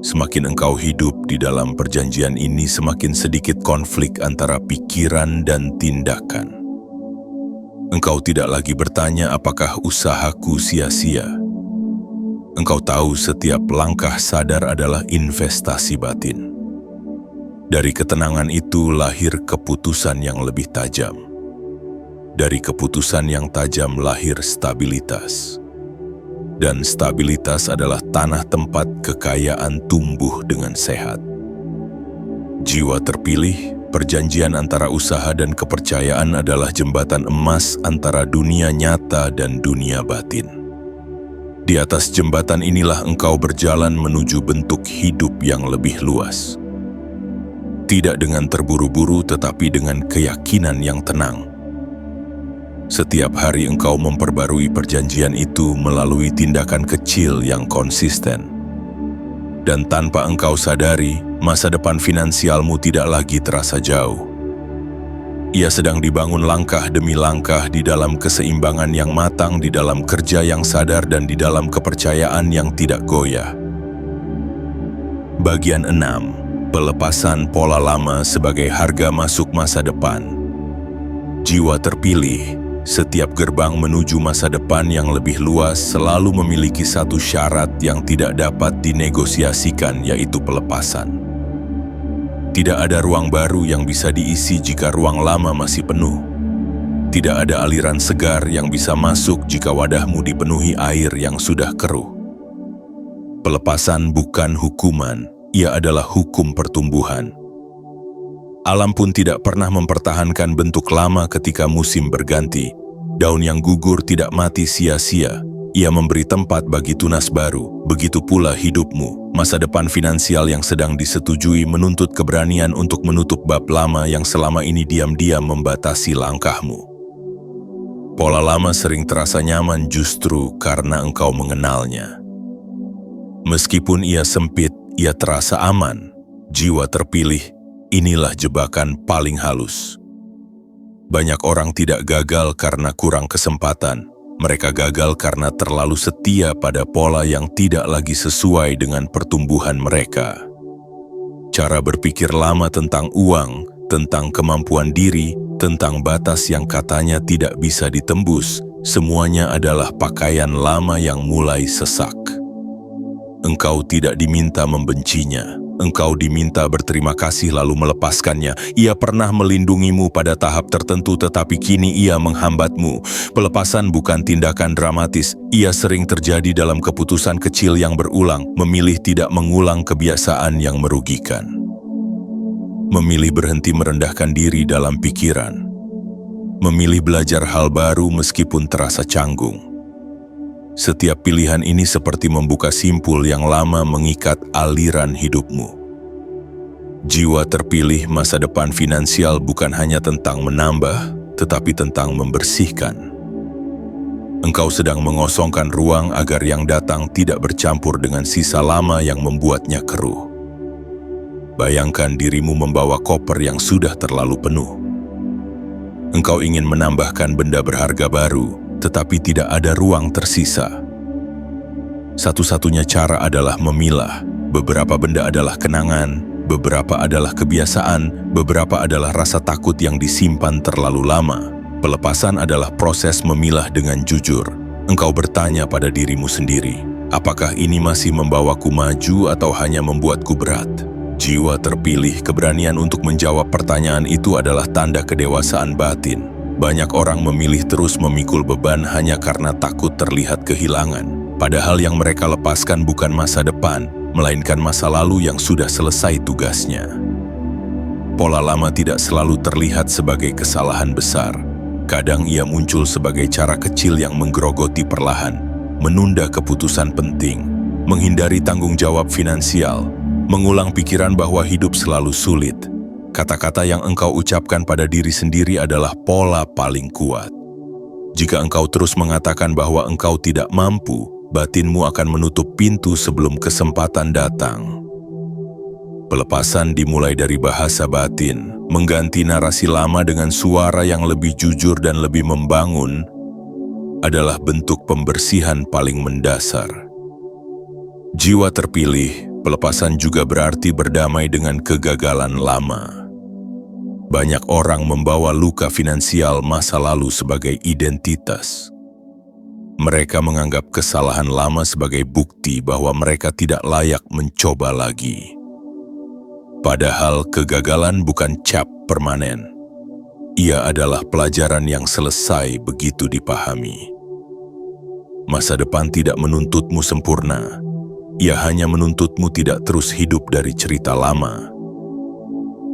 Semakin engkau hidup di dalam perjanjian ini, semakin sedikit konflik antara pikiran dan tindakan. Engkau tidak lagi bertanya apakah usahaku sia-sia. Engkau tahu setiap langkah sadar adalah investasi batin. Dari ketenangan itu lahir keputusan yang lebih tajam. Dari keputusan yang tajam lahir stabilitas. Dan stabilitas adalah tanah tempat kekayaan tumbuh dengan sehat. Jiwa terpilih, perjanjian antara usaha dan kepercayaan adalah jembatan emas antara dunia nyata dan dunia batin. Di atas jembatan inilah engkau berjalan menuju bentuk hidup yang lebih luas. Tidak dengan terburu-buru tetapi dengan keyakinan yang tenang. Setiap hari engkau memperbarui perjanjian itu melalui tindakan kecil yang konsisten. Dan tanpa engkau sadari, masa depan finansialmu tidak lagi terasa jauh. Ia sedang dibangun langkah demi langkah di dalam keseimbangan yang matang, di dalam kerja yang sadar, dan di dalam kepercayaan yang tidak goyah. Bagian 6. Pelepasan pola lama sebagai harga masuk masa depan. Jiwa terpilih. Setiap gerbang menuju masa depan yang lebih luas selalu memiliki satu syarat yang tidak dapat dinegosiasikan, yaitu pelepasan. Tidak ada ruang baru yang bisa diisi jika ruang lama masih penuh. Tidak ada aliran segar yang bisa masuk jika wadahmu dipenuhi air yang sudah keruh. Pelepasan bukan hukuman, ia adalah hukum pertumbuhan. Alam pun tidak pernah mempertahankan bentuk lama ketika musim berganti. Daun yang gugur tidak mati sia-sia. Ia memberi tempat bagi tunas baru. Begitu pula hidupmu. Masa depan finansial yang sedang disetujui menuntut keberanian untuk menutup bab lama yang selama ini diam-diam membatasi langkahmu. Pola lama sering terasa nyaman justru karena engkau mengenalnya. Meskipun ia sempit, ia terasa aman. Jiwa terpilih. Inilah jebakan paling halus. Banyak orang tidak gagal karena kurang kesempatan. Mereka gagal karena terlalu setia pada pola yang tidak lagi sesuai dengan pertumbuhan mereka. Cara berpikir lama tentang uang, tentang kemampuan diri, tentang batas yang katanya tidak bisa ditembus, semuanya adalah pakaian lama yang mulai sesak. Engkau tidak diminta membencinya. Engkau diminta berterima kasih lalu melepaskannya. Ia pernah melindungimu pada tahap tertentu tetapi kini ia menghambatmu. Pelepasan bukan tindakan dramatis. Ia sering terjadi dalam keputusan kecil yang berulang, memilih tidak mengulang kebiasaan yang merugikan. Memilih berhenti merendahkan diri dalam pikiran. Memilih belajar hal baru meskipun terasa canggung. Setiap pilihan ini seperti membuka simpul yang lama mengikat aliran hidupmu. Jiwa terpilih, masa depan finansial bukan hanya tentang menambah, tetapi tentang membersihkan. Engkau sedang mengosongkan ruang agar yang datang tidak bercampur dengan sisa lama yang membuatnya keruh. Bayangkan dirimu membawa koper yang sudah terlalu penuh. Engkau ingin menambahkan benda berharga baru, tetapi tidak ada ruang tersisa. Satu-satunya cara adalah memilah. Beberapa benda adalah kenangan, beberapa adalah kebiasaan, beberapa adalah rasa takut yang disimpan terlalu lama. Pelepasan adalah proses memilah dengan jujur. Engkau bertanya pada dirimu sendiri, apakah ini masih membawaku maju atau hanya membuatku berat? Jiwa terpilih, keberanian untuk menjawab pertanyaan itu adalah tanda kedewasaan batin. Banyak orang memilih terus memikul beban hanya karena takut terlihat kehilangan. Padahal yang mereka lepaskan bukan masa depan, melainkan masa lalu yang sudah selesai tugasnya. Pola lama tidak selalu terlihat sebagai kesalahan besar. Kadang ia muncul sebagai cara kecil yang menggerogoti perlahan, menunda keputusan penting, menghindari tanggung jawab finansial, mengulang pikiran bahwa hidup selalu sulit. Kata-kata yang engkau ucapkan pada diri sendiri adalah pola paling kuat. Jika engkau terus mengatakan bahwa engkau tidak mampu, batinmu akan menutup pintu sebelum kesempatan datang. Pelepasan dimulai dari bahasa batin, mengganti narasi lama dengan suara yang lebih jujur dan lebih membangun, adalah bentuk pembersihan paling mendasar. Jiwa terpilih, pelepasan juga berarti berdamai dengan kegagalan lama. Banyak orang membawa luka finansial masa lalu sebagai identitas. Mereka menganggap kesalahan lama sebagai bukti bahwa mereka tidak layak mencoba lagi. Padahal kegagalan bukan cap permanen. Ia adalah pelajaran yang selesai begitu dipahami. Masa depan tidak menuntutmu sempurna. Ia hanya menuntutmu tidak terus hidup dari cerita lama.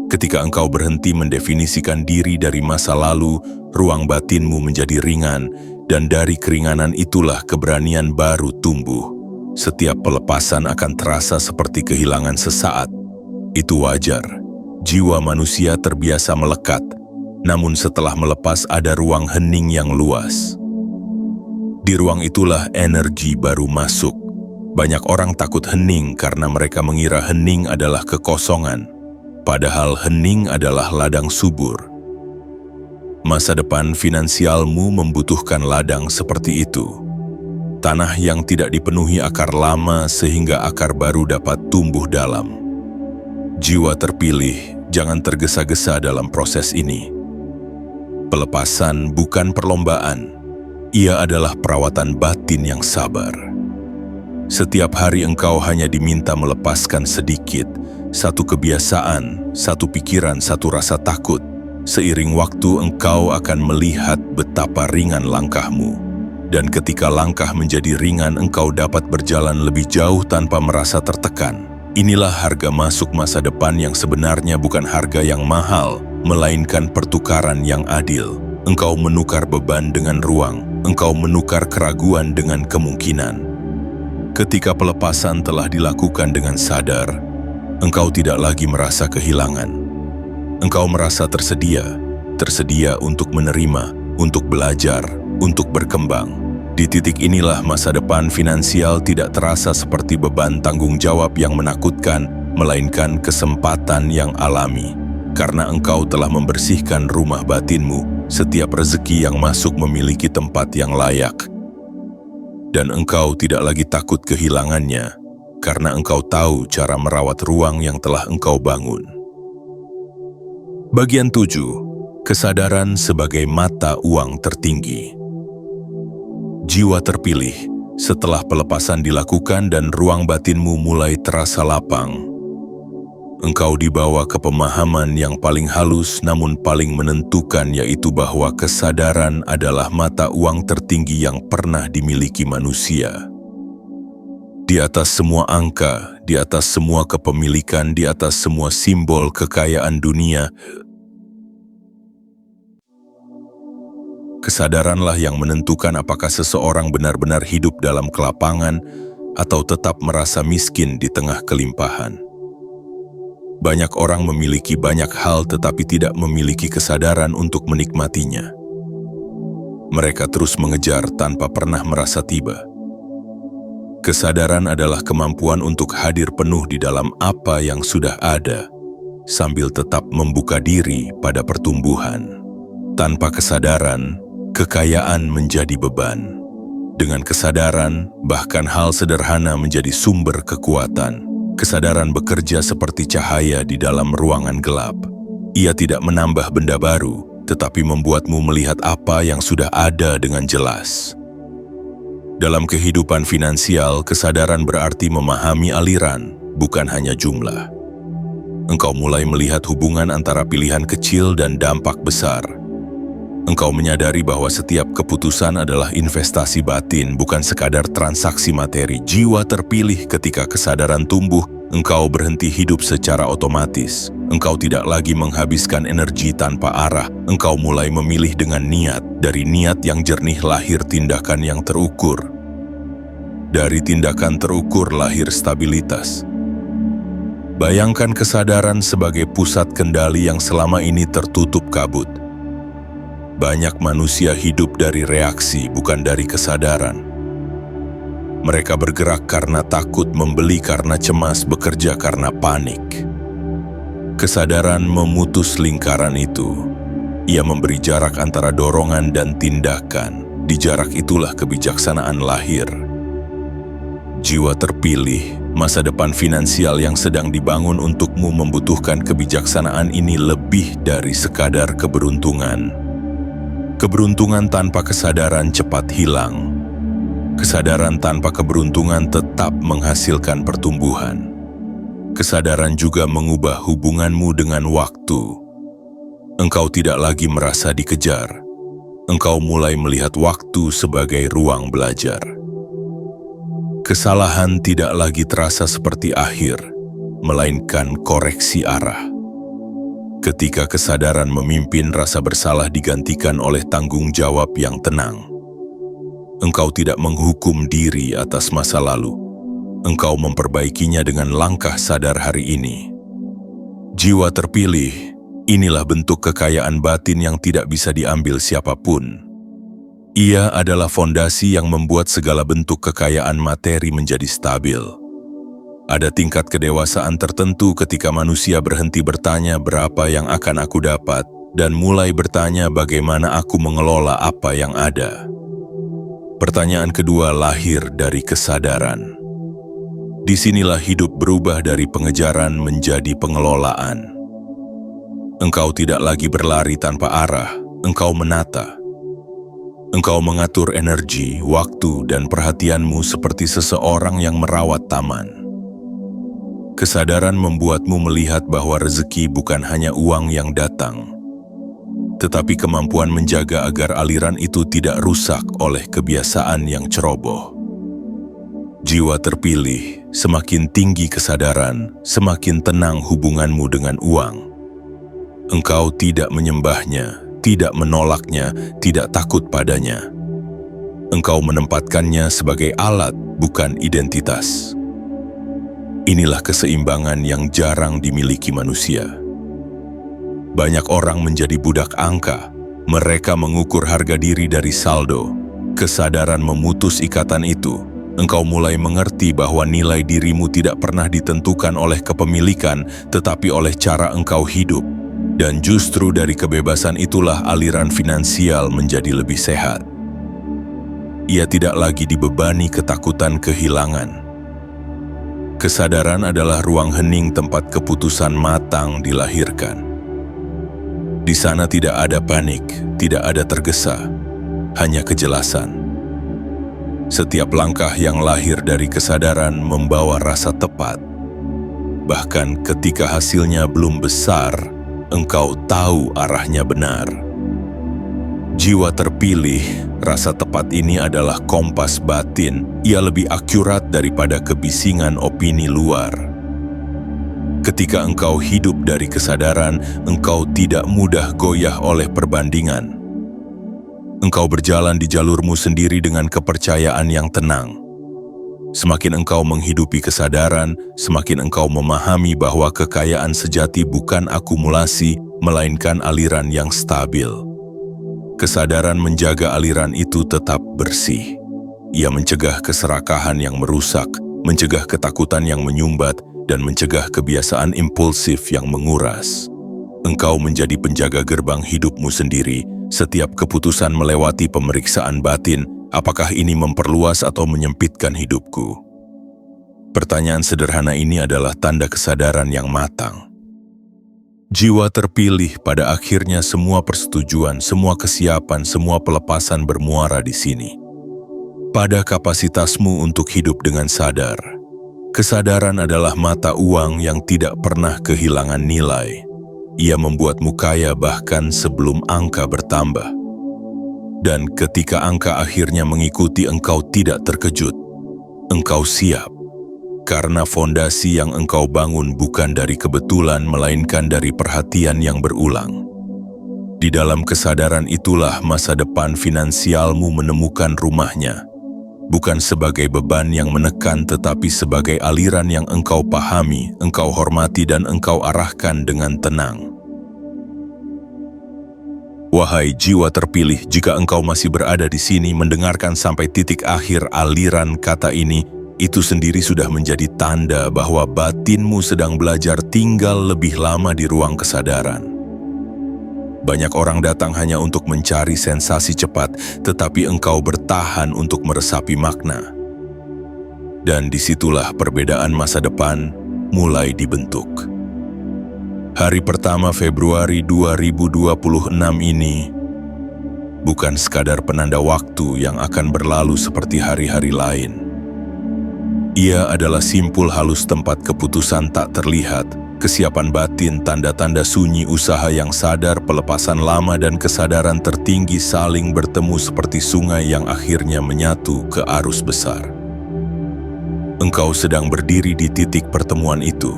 Ketika engkau berhenti mendefinisikan diri dari masa lalu, ruang batinmu menjadi ringan, dan dari keringanan itulah keberanian baru tumbuh. Setiap pelepasan akan terasa seperti kehilangan sesaat. Itu wajar. Jiwa manusia terbiasa melekat, namun setelah melepas ada ruang hening yang luas. Di ruang itulah energi baru masuk. Banyak orang takut hening karena mereka mengira hening adalah kekosongan. Padahal hening adalah ladang subur. Masa depan finansialmu membutuhkan ladang seperti itu. Tanah yang tidak dipenuhi akar lama sehingga akar baru dapat tumbuh dalam. Jiwa terpilih, jangan tergesa-gesa dalam proses ini. Pelepasan bukan perlombaan. Ia adalah perawatan batin yang sabar. Setiap hari engkau hanya diminta melepaskan sedikit, satu kebiasaan, satu pikiran, satu rasa takut. Seiring waktu engkau akan melihat betapa ringan langkahmu. Dan ketika langkah menjadi ringan, engkau dapat berjalan lebih jauh tanpa merasa tertekan. Inilah harga masuk masa depan yang sebenarnya bukan harga yang mahal, melainkan pertukaran yang adil. Engkau menukar beban dengan ruang, engkau menukar keraguan dengan kemungkinan. Ketika pelepasan telah dilakukan dengan sadar, engkau tidak lagi merasa kehilangan. Engkau merasa tersedia untuk menerima, untuk belajar, untuk berkembang. Di titik inilah masa depan finansial tidak terasa seperti beban tanggung jawab yang menakutkan, melainkan kesempatan yang alami. Karena engkau telah membersihkan rumah batinmu, setiap rezeki yang masuk memiliki tempat yang layak. Dan engkau tidak lagi takut kehilangannya, karena engkau tahu cara merawat ruang yang telah engkau bangun. Bagian 7. Kesadaran sebagai mata uang tertinggi. Jiwa terpilih, setelah pelepasan dilakukan dan ruang batinmu mulai terasa lapang, engkau dibawa ke pemahaman yang paling halus namun paling menentukan, yaitu bahwa kesadaran adalah mata uang tertinggi yang pernah dimiliki manusia. Di atas semua angka, di atas semua kepemilikan, di atas semua simbol kekayaan dunia, kesadaranlah yang menentukan apakah seseorang benar-benar hidup dalam kelapangan atau tetap merasa miskin di tengah kelimpahan. Banyak orang memiliki banyak hal tetapi tidak memiliki kesadaran untuk menikmatinya. Mereka terus mengejar tanpa pernah merasa tiba. Kesadaran adalah kemampuan untuk hadir penuh di dalam apa yang sudah ada, sambil tetap membuka diri pada pertumbuhan. Tanpa kesadaran, kekayaan menjadi beban. Dengan kesadaran, bahkan hal sederhana menjadi sumber kekuatan. Kesadaran bekerja seperti cahaya di dalam ruangan gelap. Ia tidak menambah benda baru, tetapi membuatmu melihat apa yang sudah ada dengan jelas. Dalam kehidupan finansial, kesadaran berarti memahami aliran, bukan hanya jumlah. Engkau mulai melihat hubungan antara pilihan kecil dan dampak besar. Engkau menyadari bahwa setiap keputusan adalah investasi batin, bukan sekadar transaksi materi. Jiwa terpilih ketika kesadaran tumbuh, engkau berhenti hidup secara otomatis. Engkau tidak lagi menghabiskan energi tanpa arah. Engkau mulai memilih dengan niat. Dari niat yang jernih lahir tindakan yang terukur. Dari tindakan terukur lahir stabilitas. Bayangkan kesadaran sebagai pusat kendali yang selama ini tertutup kabut. Banyak manusia hidup dari reaksi, bukan dari kesadaran. Mereka bergerak karena takut, membeli karena cemas, bekerja karena panik. Kesadaran memutus lingkaran itu. Ia memberi jarak antara dorongan dan tindakan. Di jarak itulah kebijaksanaan lahir. Jiwa terpilih, masa depan finansial yang sedang dibangun untukmu membutuhkan kebijaksanaan ini lebih dari sekadar keberuntungan. Keberuntungan tanpa kesadaran cepat hilang. Kesadaran tanpa keberuntungan tetap menghasilkan pertumbuhan. Kesadaran juga mengubah hubunganmu dengan waktu. Engkau tidak lagi merasa dikejar. Engkau mulai melihat waktu sebagai ruang belajar. Kesalahan tidak lagi terasa seperti akhir, melainkan koreksi arah. Ketika kesadaran memimpin, rasa bersalah digantikan oleh tanggung jawab yang tenang. Engkau tidak menghukum diri atas masa lalu. Engkau memperbaikinya dengan langkah sadar hari ini. Jiwa terpilih, inilah bentuk kekayaan batin yang tidak bisa diambil siapapun. Ia adalah fondasi yang membuat segala bentuk kekayaan materi menjadi stabil. Ada tingkat kedewasaan tertentu ketika manusia berhenti bertanya berapa yang akan aku dapat dan mulai bertanya bagaimana aku mengelola apa yang ada. Pertanyaan kedua lahir dari kesadaran. Disinilah hidup berubah dari pengejaran menjadi pengelolaan. Engkau tidak lagi berlari tanpa arah, engkau menata. Engkau mengatur energi, waktu, dan perhatianmu seperti seseorang yang merawat taman. Kesadaran membuatmu melihat bahwa rezeki bukan hanya uang yang datang, tetapi kemampuan menjaga agar aliran itu tidak rusak oleh kebiasaan yang ceroboh. Jiwa terpilih, semakin tinggi kesadaran, semakin tenang hubunganmu dengan uang. Engkau tidak menyembahnya, tidak menolaknya, tidak takut padanya. Engkau menempatkannya sebagai alat, bukan identitas. Inilah keseimbangan yang jarang dimiliki manusia. Banyak orang menjadi budak angka. Mereka mengukur harga diri dari saldo. Kesadaran memutus ikatan itu. Engkau mulai mengerti bahwa nilai dirimu tidak pernah ditentukan oleh kepemilikan, tetapi oleh cara engkau hidup. Dan justru dari kebebasan itulah aliran finansial menjadi lebih sehat. Ia tidak lagi dibebani ketakutan kehilangan. Kesadaran adalah ruang hening tempat keputusan matang dilahirkan. Di sana tidak ada panik, tidak ada tergesa, hanya kejelasan. Setiap langkah yang lahir dari kesadaran membawa rasa tepat. Bahkan ketika hasilnya belum besar, engkau tahu arahnya benar. Jiwa terpilih, rasa tepat ini adalah kompas batin. Ia lebih akurat daripada kebisingan opini luar. Ketika engkau hidup dari kesadaran, engkau tidak mudah goyah oleh perbandingan. Engkau berjalan di jalurmu sendiri dengan kepercayaan yang tenang. Semakin engkau menghidupi kesadaran, semakin engkau memahami bahwa kekayaan sejati bukan akumulasi, melainkan aliran yang stabil. Kesadaran menjaga aliran itu tetap bersih. Ia mencegah keserakahan yang merusak, mencegah ketakutan yang menyumbat, dan mencegah kebiasaan impulsif yang menguras. Engkau menjadi penjaga gerbang hidupmu sendiri. Setiap keputusan melewati pemeriksaan batin, apakah ini memperluas atau menyempitkan hidupku? Pertanyaan sederhana ini adalah tanda kesadaran yang matang. Jiwa terpilih, pada akhirnya semua persetujuan, semua kesiapan, semua pelepasan bermuara di sini. Pada kapasitasmu untuk hidup dengan sadar. Kesadaran adalah mata uang yang tidak pernah kehilangan nilai. Ia membuatmu kaya bahkan sebelum angka bertambah. Dan ketika angka akhirnya mengikuti, engkau tidak terkejut. Engkau siap. Karena fondasi yang engkau bangun bukan dari kebetulan, melainkan dari perhatian yang berulang. Di dalam kesadaran itulah masa depan finansialmu menemukan rumahnya. Bukan sebagai beban yang menekan, tetapi sebagai aliran yang engkau pahami, engkau hormati, dan engkau arahkan dengan tenang. Wahai jiwa terpilih, jika engkau masih berada di sini mendengarkan sampai titik akhir aliran kata ini, itu sendiri sudah menjadi tanda bahwa batinmu sedang belajar tinggal lebih lama di ruang kesadaran. Banyak orang datang hanya untuk mencari sensasi cepat, tetapi engkau bertahan untuk meresapi makna. Dan disitulah perbedaan masa depan mulai dibentuk. Hari pertama Februari 2026 ini bukan sekadar penanda waktu yang akan berlalu seperti hari-hari lain. Ia adalah simpul halus tempat keputusan tak terlihat, kesiapan batin, tanda-tanda sunyi usaha yang sadar, pelepasan lama dan kesadaran tertinggi saling bertemu seperti sungai yang akhirnya menyatu ke arus besar. Engkau sedang berdiri di titik pertemuan itu.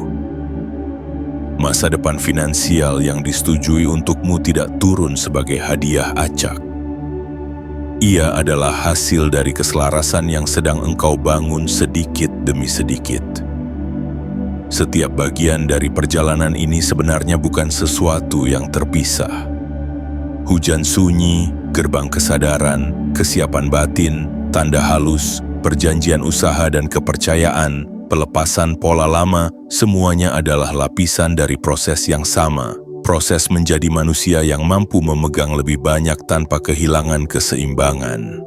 Masa depan finansial yang disetujui untukmu tidak turun sebagai hadiah acak. Ia adalah hasil dari keselarasan yang sedang engkau bangun sedikit demi sedikit. Setiap bagian dari perjalanan ini sebenarnya bukan sesuatu yang terpisah. Hujan sunyi, gerbang kesadaran, kesiapan batin, tanda halus, perjanjian usaha dan kepercayaan, pelepasan pola lama, semuanya adalah lapisan dari proses yang sama. Proses menjadi manusia yang mampu memegang lebih banyak tanpa kehilangan keseimbangan.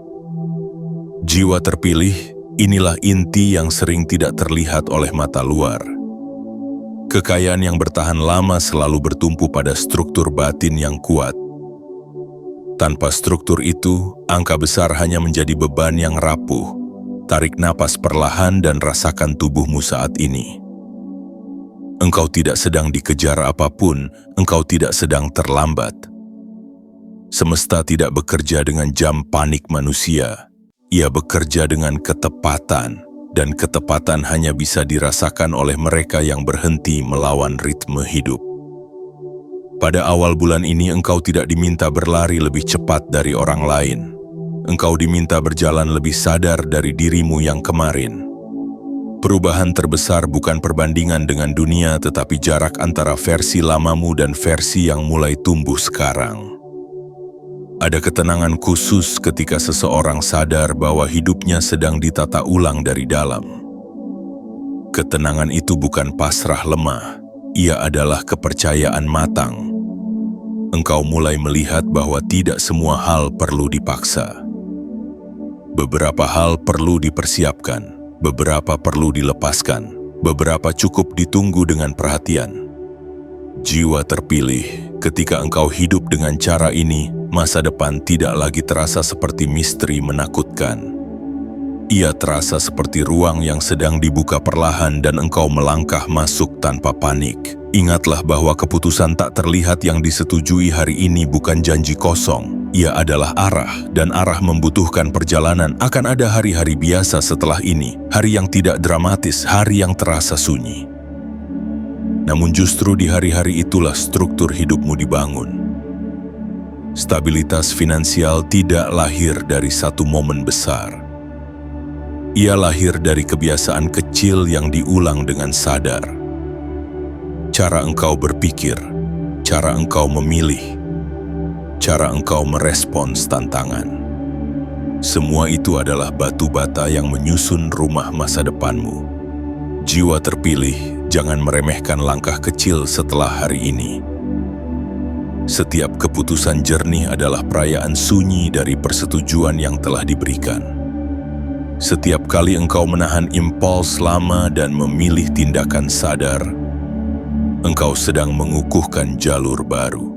Jiwa terpilih, inilah inti yang sering tidak terlihat oleh mata luar. Kekayaan yang bertahan lama selalu bertumpu pada struktur batin yang kuat. Tanpa struktur itu, angka besar hanya menjadi beban yang rapuh. Tarik napas perlahan dan rasakan tubuhmu saat ini. Engkau tidak sedang dikejar apapun, engkau tidak sedang terlambat. Semesta tidak bekerja dengan jam panik manusia. Ia bekerja dengan ketepatan, dan ketepatan hanya bisa dirasakan oleh mereka yang berhenti melawan ritme hidup. Pada awal bulan ini engkau tidak diminta berlari lebih cepat dari orang lain. Engkau diminta berjalan lebih sadar dari dirimu yang kemarin. Perubahan terbesar bukan perbandingan dengan dunia, tetapi jarak antara versi lamamu dan versi yang mulai tumbuh sekarang. Ada ketenangan khusus ketika seseorang sadar bahwa hidupnya sedang ditata ulang dari dalam. Ketenangan itu bukan pasrah lemah, ia adalah kepercayaan matang. Engkau mulai melihat bahwa tidak semua hal perlu dipaksa. Beberapa hal perlu dipersiapkan. Beberapa perlu dilepaskan, beberapa cukup ditunggu dengan perhatian. Jiwa terpilih, ketika engkau hidup dengan cara ini, masa depan tidak lagi terasa seperti misteri menakutkan. Ia terasa seperti ruang yang sedang dibuka perlahan dan engkau melangkah masuk tanpa panik. Ingatlah bahwa keputusan tak terlihat yang disetujui hari ini bukan janji kosong. Ia adalah arah, dan arah membutuhkan perjalanan. Akan ada hari-hari biasa setelah ini, hari yang tidak dramatis, hari yang terasa sunyi. Namun justru di hari-hari itulah struktur hidupmu dibangun. Stabilitas finansial tidak lahir dari satu momen besar. Ia lahir dari kebiasaan kecil yang diulang dengan sadar. Cara engkau berpikir, cara engkau memilih, cara engkau merespons tantangan. Semua itu adalah batu bata yang menyusun rumah masa depanmu. Jiwa terpilih, jangan meremehkan langkah kecil setelah hari ini. Setiap keputusan jernih adalah perayaan sunyi dari persetujuan yang telah diberikan. Setiap kali engkau menahan impuls lama dan memilih tindakan sadar, engkau sedang mengukuhkan jalur baru.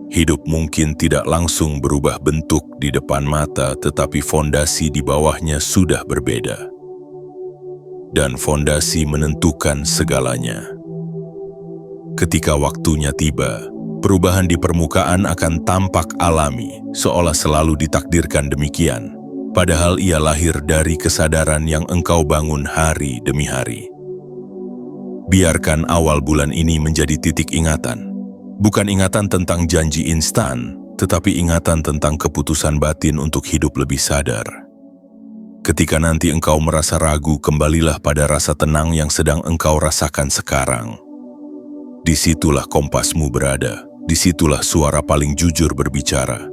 Hidup mungkin tidak langsung berubah bentuk di depan mata, tetapi fondasi di bawahnya sudah berbeda. Dan fondasi menentukan segalanya. Ketika waktunya tiba, perubahan di permukaan akan tampak alami, seolah selalu ditakdirkan demikian. Padahal ia lahir dari kesadaran yang engkau bangun hari demi hari. Biarkan awal bulan ini menjadi titik ingatan. Bukan ingatan tentang janji instan, tetapi ingatan tentang keputusan batin untuk hidup lebih sadar. Ketika nanti engkau merasa ragu, kembalilah pada rasa tenang yang sedang engkau rasakan sekarang. Disitulah kompasmu berada, disitulah suara paling jujur berbicara.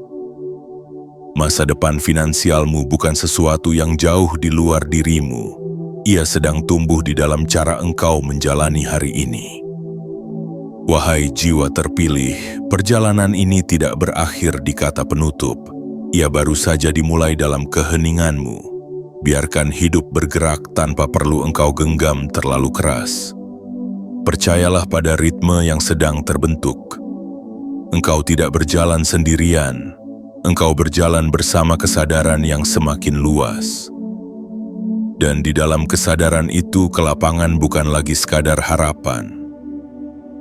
Masa depan finansialmu bukan sesuatu yang jauh di luar dirimu. Ia sedang tumbuh di dalam cara engkau menjalani hari ini. Wahai jiwa terpilih, perjalanan ini tidak berakhir di kata penutup. Ia baru saja dimulai dalam keheninganmu. Biarkan hidup bergerak tanpa perlu engkau genggam terlalu keras. Percayalah pada ritme yang sedang terbentuk. Engkau tidak berjalan sendirian. Engkau berjalan bersama kesadaran yang semakin luas. Dan di dalam kesadaran itu, kelapangan bukan lagi sekadar harapan.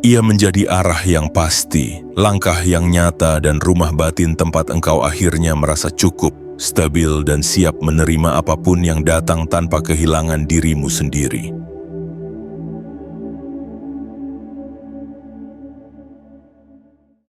Ia menjadi arah yang pasti, langkah yang nyata, dan rumah batin tempat engkau akhirnya merasa cukup, stabil, dan siap menerima apapun yang datang tanpa kehilangan dirimu sendiri.